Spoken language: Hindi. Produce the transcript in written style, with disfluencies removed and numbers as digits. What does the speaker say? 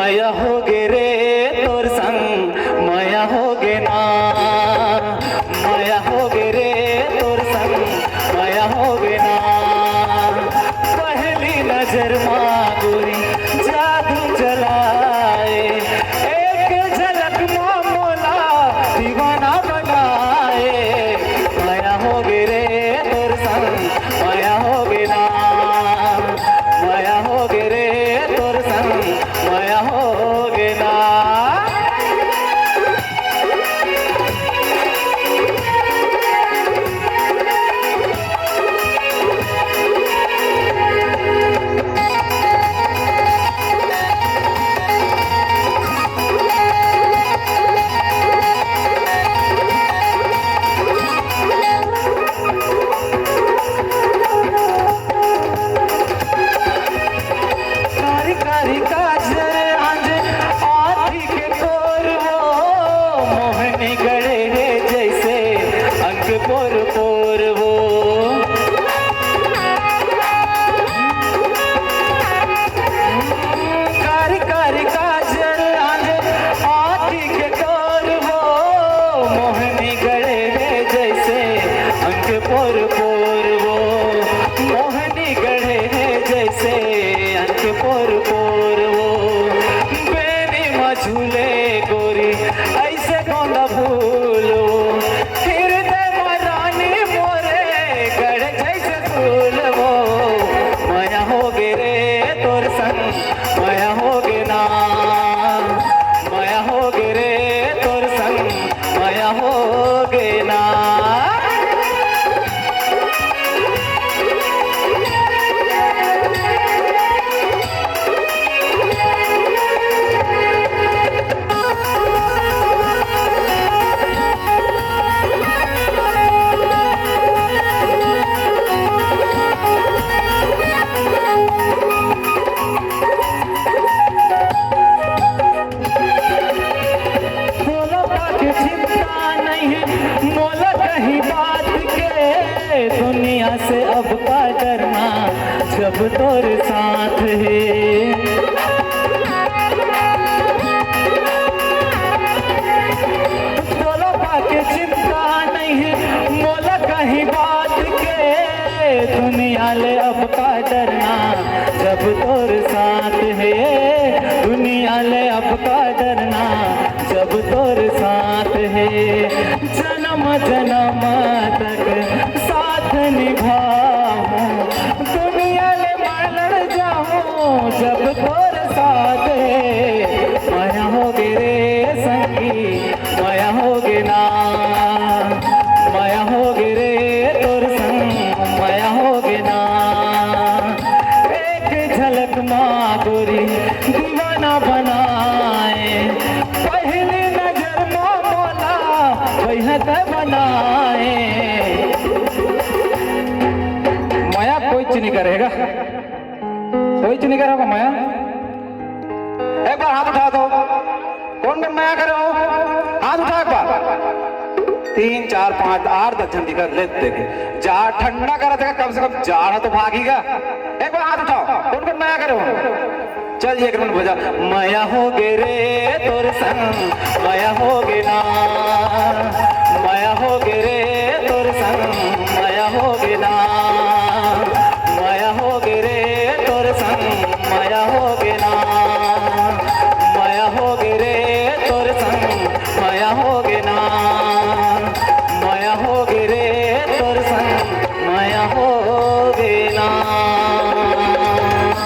माया हो गे रे तोर संग माया हो गे ना, माया हो गे रे तोर संग माया हो गे ना। पहली नजर माँ गोरी जादू चलाए, एक झलक माँ मोला दीवाना बनाए। माया हो गे रे तोर संग माया हो गे ना, माया हो गे रे तोर संग माया हो गे ना। पोर पोर वो कारी कारी काजल आंजे आँखी के तोर वो, मोहनी गड़े है जैसे अंक पोर पोर वो, मोहनी गड़े है जैसे अंक पोर पोर वो। बेनी मझूले गोरी ऐसे गोंदा फूल वो, माया हो गे रे तोर संग माया हो गे ना, माया हो गे रे तोर संग माया हो गे ना। मोला कहीं बात के दुनिया से अब का डरना जब तोर साथ है। बोलो बाकी चिंता नहीं है, मोला कहीं बात के दुनिया ले अब का डरना जब तोर साथ है। दुनिया ले अब का डरना जब तोर साथ है। जन्म जन्म तक साथ निभाऊं, दुनिया ले मर जाऊं जब तोर साथ है। माया हो गे रे संगी माया हो गे ना, माया हो गे रे तोर संग माया हो गे ना। एक झलक माँ गोरी दीवाना बनाए, पहली नजर माँ मोला बेहद बनाए। माया कोई चीज नहीं करेगा, कोई चीज नहीं करेगा माया। एक बार हाथ उठा दो, कौन कौन माया करे हो? हाथ उठा एक बार। 3 4 5 8 10 जन दिखा ले देखे जा ठंडा करा देगा, कम से कम जाड़ा तो भागेगा। एक बार हाथ उठाओ, कौन कौन माया करे हो? चल एक मिनट बजा। माया हो गे रे तोर संग माया हो गे ना, माया हो गे रे तोर संग माया हो गे ना, माया हो गे रे तोर संग माया हो गे ना, माया हो गे रे तोर संग माया हो गे।